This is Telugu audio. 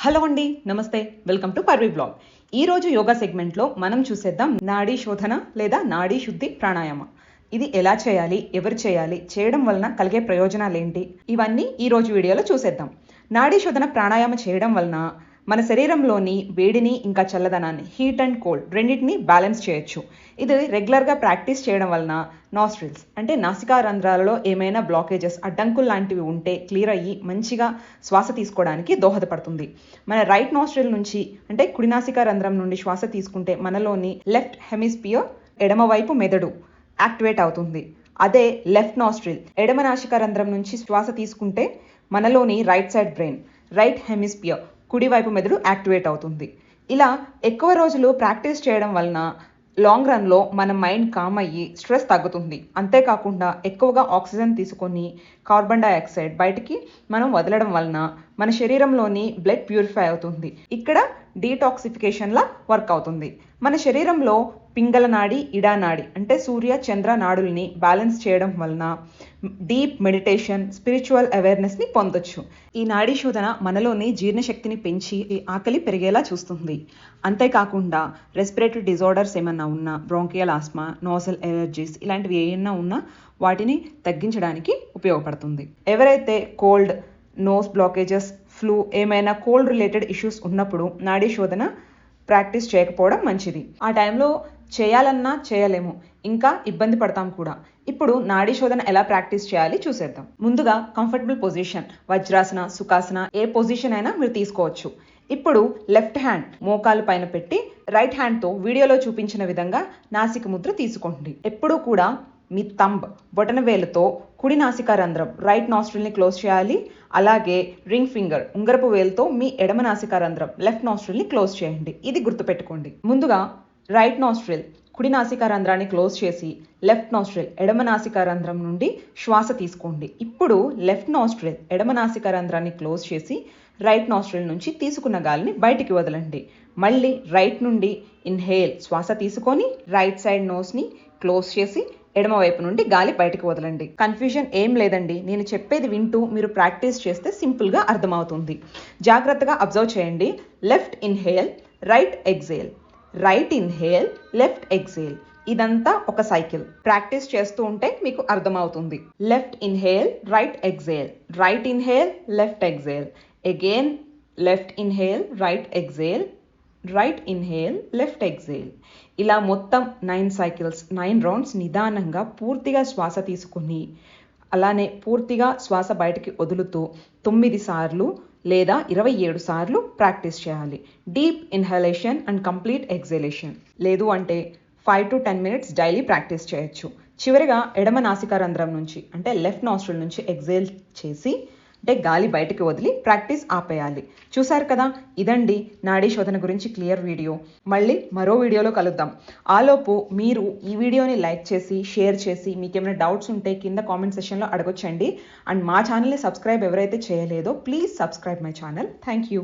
హలో అండి, నమస్తే. Welcome to Parvi blog. ఈ రోజు యోగా సెగ్మెంట్లో మనం చూసేద్దాం నాడీ శోధన లేదా నాడీ శుద్ధి ప్రాణాయామ. ఇది ఎలా చేయాలి, ఎవరు చేయాలి, చేయడం వలన కలిగే ప్రయోజనాలు ఏంటి, ఇవన్నీ ఈ రోజు వీడియోలో చూసేద్దాం. నాడీ శోధన ప్రాణాయామ చేయడం వలన మన శరీరంలోని వేడిని ఇంకా చల్లదనాన్ని, హీట్ అండ్ కోల్డ్ రెండింటిని బ్యాలెన్స్ చేయొచ్చు. ఇది రెగ్యులర్గా ప్రాక్టీస్ చేయడం వలన నాస్ట్రిల్స్ అంటే నాసికా రంధ్రాలలో ఏమైనా బ్లాకేజెస్, అడ్డంకులు లాంటివి ఉంటే క్లియర్ అయ్యి మంచిగా శ్వాస తీసుకోవడానికి దోహదపడుతుంది. మన రైట్ నాస్ట్రిల్ నుంచి అంటే కుడి నాసికా రంధ్రం నుండి శ్వాస తీసుకుంటే మనలోని లెఫ్ట్ హెమిస్పియర్ ఎడమవైపు మెదడు యాక్టివేట్ అవుతుంది. అదే లెఫ్ట్ నాస్ట్రిల్ ఎడమ నాసికా రంధ్రం నుంచి శ్వాస తీసుకుంటే మనలోని right side brain right hemisphere కుడివైపు మెదడు యాక్టివేట్ అవుతుంది. ఇలా ఎక్కువ రోజులు ప్రాక్టీస్ చేయడం వలన లాంగ్ రన్లో మన మైండ్ కామ్ అయ్యి స్ట్రెస్ తగ్గుతుంది. అంతేకాకుండా ఎక్కువగా ఆక్సిజన్ తీసుకొని కార్బన్ డైఆక్సైడ్ బయటికి మనం వదలడం వలన మన శరీరంలోని బ్లడ్ ప్యూరిఫై అవుతుంది. ఇక్కడ డీటాక్సిఫికేషన్లా వర్క్ అవుతుంది. మన శరీరంలో పింగళ నాడి, ఇడా నాడి అంటే సూర్య చంద్ర నాడుల్ని బ్యాలెన్స్ చేయడం వలన డీప్ మెడిటేషన్, స్పిరిచువల్ అవేర్నెస్ని పొందొచ్చు. ఈ నాడీ శోధన మనలోని జీర్ణశక్తిని పెంచి ఆకలి పెరిగేలా చూస్తుంది. అంతేకాకుండా రెస్పిరేటరీ డిజార్డర్స్ ఏమన్నా ఉన్నా, బ్రాంకియల్ ఆస్మా, నోజల్ ఎలర్జీస్ ఇలాంటివి ఏమన్నా ఉన్నా వాటిని తగ్గించడానికి ఉపయోగపడుతుంది. ఎవరైతే కోల్డ్, నోస్ బ్లాకేజెస్, ఫ్లూ ఏమైనా కోల్డ్ రిలేటెడ్ ఇష్యూస్ ఉన్నప్పుడు నాడీ శోధన ప్రాక్టీస్ చేయకపోవడం మంచిది. ఆ టైంలో చేయాలన్నా చేయలేము, ఇంకా ఇబ్బంది పడతాం కూడా. ఇప్పుడు నాడీ శోధన ఎలా ప్రాక్టీస్ చేయాలి చూసేద్దాం. ముందుగా కంఫర్టబుల్ పొజిషన్, వజ్రాసన, సుఖాసన ఏ పొజిషన్ అయినా మీరు తీసుకోవచ్చు. ఇప్పుడు లెఫ్ట్ హ్యాండ్ మోకాలు పైన పెట్టి రైట్ హ్యాండ్తో వీడియోలో చూపించిన విధంగా నాసిక ముద్ర తీసుకోండి. ఎప్పుడూ కూడా మీ థంబ్ బొటన వేలుతో కుడి నాసికా రంధ్రం రైట్ నాస్ట్రిల్ని క్లోజ్ చేయాలి. అలాగే రింగ్ ఫింగర్ ఉంగరపు వేలుతో మీ ఎడమ నాసికా రంధ్రం లెఫ్ట్ నాస్ట్రిల్ని క్లోజ్ చేయండి. ఇది గుర్తుపెట్టుకోండి. ముందుగా రైట్ నాస్ట్రిల్ కుడి నాసికా రంధ్రాన్ని క్లోజ్ చేసి లెఫ్ట్ నాస్ట్రిల్ ఎడమ నాసికా రంధ్రం నుండి శ్వాస తీసుకోండి. ఇప్పుడు లెఫ్ట్ నాస్ట్రిల్ ఎడమ నాసికా రంధ్రాన్ని క్లోజ్ చేసి రైట్ నాస్ట్రిల్ నుంచి తీసుకున్న గాలిని బయటికి వదలండి. మళ్ళీ రైట్ నుండి ఇన్హేల్ శ్వాస తీసుకొని రైట్ సైడ్ నోస్ని క్లోజ్ చేసి ఎడమ వైపు నుండి గాలి బయటకు వదలండి. కన్ఫ్యూజన్ ఏం లేదండి. నేను చెప్పేది వింటూ మీరు ప్రాక్టీస్ చేస్తే సింపుల్గా అర్థమవుతుంది. జాగ్రత్తగా అబ్జర్వ్ చేయండి. Left inhale, right exhale, right inhale, left exhale. ఇదంతా ఒక సైకిల్. ప్రాక్టీస్ చేస్తూ ఉంటే మీకు అర్థమవుతుంది. Left inhale, right exhale, right inhale, left exhale, again left inhale, right exhale, right inhale, left exhale. ఇలా మొత్తం 9 సైకిల్స్, 9 రౌండ్స్ నిదానంగా పూర్తిగా శ్వాస తీసుకుని అలానే పూర్తిగా శ్వాస బయటికి వదులుతూ 9 సార్లు లేదా 27 సార్లు ప్రాక్టీస్ చేయాలి. Deep inhalation and complete exhalation. లేదు అంటే 5 to 10 minutes డైలీ ప్రాక్టీస్ చేయొచ్చు. చివరిగా ఎడమ నాసికా రంధ్రం నుంచి అంటే లెఫ్ట్ నాస్ట్రిల్ నుంచి ఎగ్జేల్ చేసి అంటే గాలి బయటకు వదిలి ప్రాక్టీస్ ఆపేయాలి. చూసారు కదా, ఇదండి నాడీ శోధన గురించి క్లియర్ వీడియో. మళ్ళీ మరో వీడియోలో కలుద్దాం. ఆలోపు మీరు ఈ వీడియోని లైక్ చేసి షేర్ చేసి మీకు ఏమైనా డౌట్స్ ఉంటే కింద కామెంట్ సెక్షన్లో అడగొచ్చండి. అండ్ మా ఛానల్ని సబ్స్క్రైబ్ ఎవరైతే చేయలేదో please subscribe my channel. Thank you.